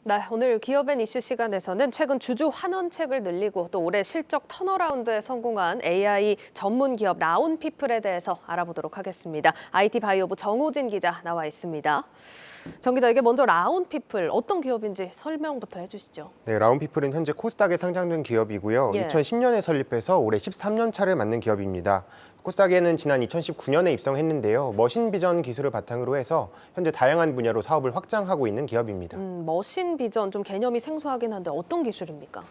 네, 오늘 기업앤 이슈 시간에서는 최근 주주 환원책을 늘리고 또 올해 실적 턴어라운드에 성공한 AI 전문 기업 라온피플에 대해서 알아보도록 하겠습니다. IT 바이오부 정호진 기자 나와 있습니다. 정 기자, 이게 먼저 라온피플 어떤 기업인지 설명부터 해주시죠. 네, 라온피플은 현재 코스닥에 상장된 기업이고요. 2010년에 설립해서 올해 13년 차를 맞는 기업입니다. 코스닥에는 지난 2019년에 입성했는데요. 머신 비전 기술을 바탕으로 해서 현재 다양한 분야로 사업을 확장하고 있는 기업입니다. 머신 비전 좀 개념이 생소하긴 한데 어떤 기술입니까?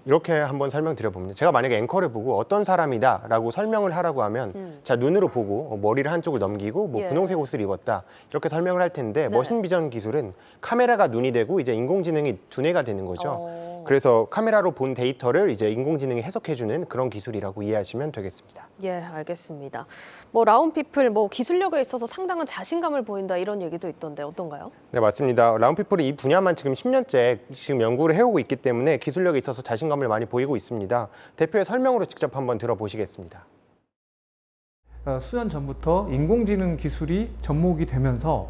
이렇게 한번 설명드려봅니다. 제가 만약에 앵커를 보고 어떤 사람이다 라고 설명을 하라고 하면 자, 눈으로 보고 머리를 한쪽을 넘기고 분홍색 옷을 입었다 이렇게 설명을 할 텐데 머신 비전 기술은 카메라가 눈이 되고 이제 인공지능이 두뇌가 되는 거죠. 그래서 카메라로 본 데이터를 이제 인공지능이 해석해주는 그런 기술이라고 이해하시면 되겠습니다. 예, 알겠습니다. 라온피플 기술력에 있어서 상당한 자신감을 보인다 이런 얘기도 있던데 어떤가요? 네, 맞습니다. 라온피플이 이 분야만 지금 10년째 연구를 해오고 있기 때문에 기술력에 있어서 자신감을 많이 보이고 있습니다. 대표의 설명으로 직접 한번 들어보시겠습니다. 수년 전부터 인공지능 기술이 접목이 되면서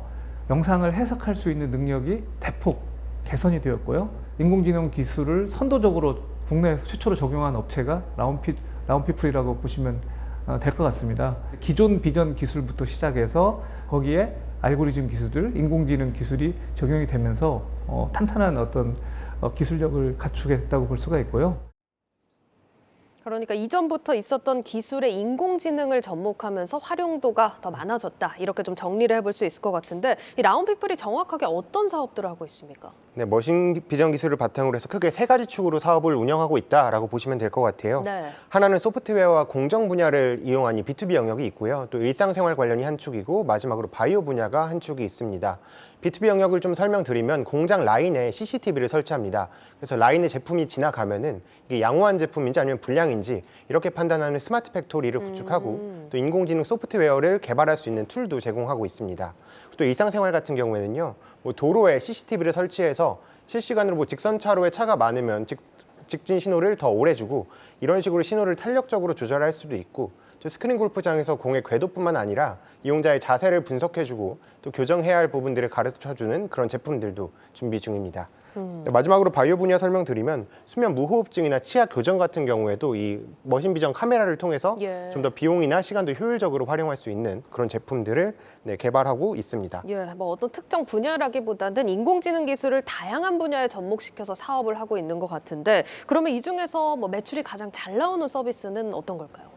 영상을 해석할 수 있는 능력이 대폭 개선이 되었고요. 인공지능 기술을 선도적으로 국내에서 최초로 적용한 업체가 라온피플이라고 보시면 될 것 같습니다. 기존 비전 기술부터 시작해서 거기에 알고리즘 기술들, 인공지능 기술이 적용이 되면서 탄탄한 어떤 기술력을 갖추게 됐다고 볼 수가 있고요. 그러니까 이전부터 있었던 기술의 인공지능을 접목하면서 활용도가 더 많아졌다. 이렇게 좀 정리를 해볼 수 있을 것 같은데 이 라온피플이 정확하게 어떤 사업들을 하고 있습니까? 네, 머신 비전 기술을 바탕으로 해서 크게 세 가지 축으로 사업을 운영하고 있다라고 보시면 될 것 같아요. 네. 하나는 소프트웨어와 공정 분야를 이용한 이 B2B 영역이 있고요. 또 일상생활 관련이 한 축이고 마지막으로 바이오 분야가 한 축이 있습니다. B2B 영역을 좀 설명드리면 공장 라인에 CCTV를 설치합니다. 그래서 라인에 제품이 지나가면은 이게 양호한 제품인지 아니면 불량인지 이렇게 판단하는 스마트 팩토리를 구축하고 또 인공지능 소프트웨어를 개발할 수 있는 툴도 제공하고 있습니다. 또 일상생활 같은 경우에는요, 도로에 CCTV를 설치해서 실시간으로 직선차로에 차가 많으면 직진 신호를 더 오래 주고 이런 식으로 신호를 탄력적으로 조절할 수도 있고 또 스크린 골프장에서 공의 궤도뿐만 아니라 이용자의 자세를 분석해주고 또 교정해야 할 부분들을 가르쳐주는 그런 제품들도 준비 중입니다. 마지막으로 바이오 분야 설명드리면 수면 무호흡증이나 치아 교정 같은 경우에도 이 머신 비전 카메라를 통해서 좀 더 비용이나 시간도 효율적으로 활용할 수 있는 그런 제품들을 개발하고 있습니다. 어떤 특정 분야라기보다는 인공지능 기술을 다양한 분야에 접목시켜서 사업을 하고 있는 것 같은데 그러면 이 중에서 매출이 가장 잘 나오는 서비스는 어떤 걸까요?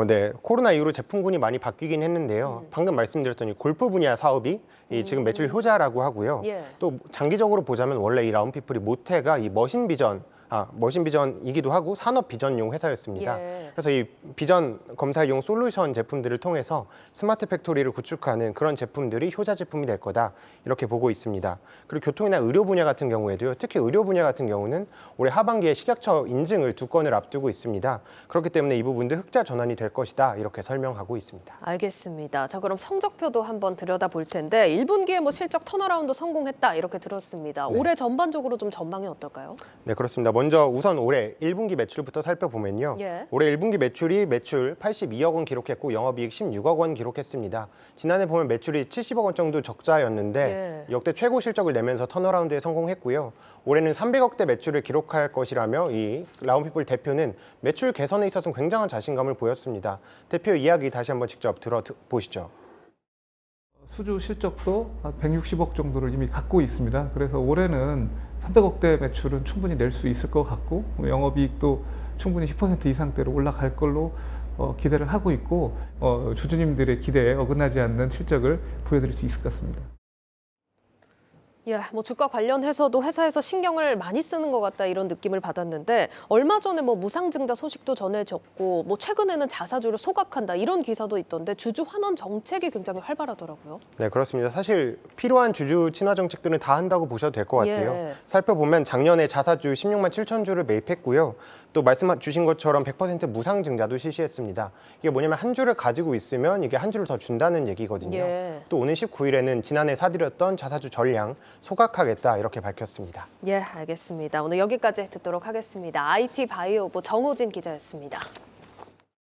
네. 코로나 이후로 제품군이 많이 바뀌긴 했는데요. 방금 말씀드렸던 이 골프 분야 사업이 지금 매출 효자라고 하고요. 또 장기적으로 보자면 원래 이 라온피플이 모태가 이 머신 비전이기도 하고 산업 비전용 회사였습니다. 그래서 이 비전 검사용 솔루션 제품들을 통해서 스마트 팩토리를 구축하는 그런 제품들이 효자 제품이 될 거다 이렇게 보고 있습니다. 그리고 교통이나 의료 분야 같은 경우에도요. 특히 의료 분야 같은 경우는 올해 하반기에 식약처 인증을 2건을 앞두고 있습니다. 그렇기 때문에 이 부분도 흑자 전환이 될 것이다 이렇게 설명하고 있습니다. 알겠습니다. 자, 그럼 성적표도 한번 들여다볼 텐데 1분기에 실적 턴어라운드 성공했다 이렇게 들었습니다. 올해 전반적으로 좀 전망이 어떨까요? 네, 그렇습니다. 먼저 우선 올해 1분기 매출부터 살펴보면요. 올해 1분기 매출 82억 원 기록했고 영업이익 16억 원 기록했습니다. 지난해 보면 매출이 70억 원 정도 적자였는데 역대 최고 실적을 내면서 턴어라운드에 성공했고요. 올해는 300억대 매출을 기록할 것이라며 이 라온피플 대표는 매출 개선에 있어서는 굉장한 자신감을 보였습니다. 대표 이야기 다시 한번 직접 들어보시죠. 수주 실적도 160억 정도를 이미 갖고 있습니다. 그래서 올해는 300억대 매출은 충분히 낼 수 있을 것 같고 영업이익도 충분히 10% 이상대로 올라갈 걸로 기대를 하고 있고 주주님들의 기대에 어긋나지 않는 실적을 보여드릴 수 있을 것 같습니다. 주가 관련해서도 회사에서 신경을 많이 쓰는 것 같다 이런 느낌을 받았는데 얼마 전에 무상증자 소식도 전해졌고 최근에는 자사주를 소각한다 이런 기사도 있던데 주주 환원 정책이 굉장히 활발하더라고요. 네, 그렇습니다. 사실 필요한 주주 친화 정책들은 다 한다고 보셔도 될 것 같아요. 살펴보면 작년에 자사주 16만 7천 주를 매입했고요. 또 말씀 주신 것처럼 100% 무상증자도 실시했습니다. 이게 뭐냐면 한 주를 가지고 있으면 이게 한 주를 더 준다는 얘기거든요. 또 오는 19일에는 지난해 사들였던 자사주 전량 소각하겠다 이렇게 밝혔습니다. 알겠습니다. 오늘 여기까지 듣도록 하겠습니다. IT 바이오부 정호진 기자였습니다.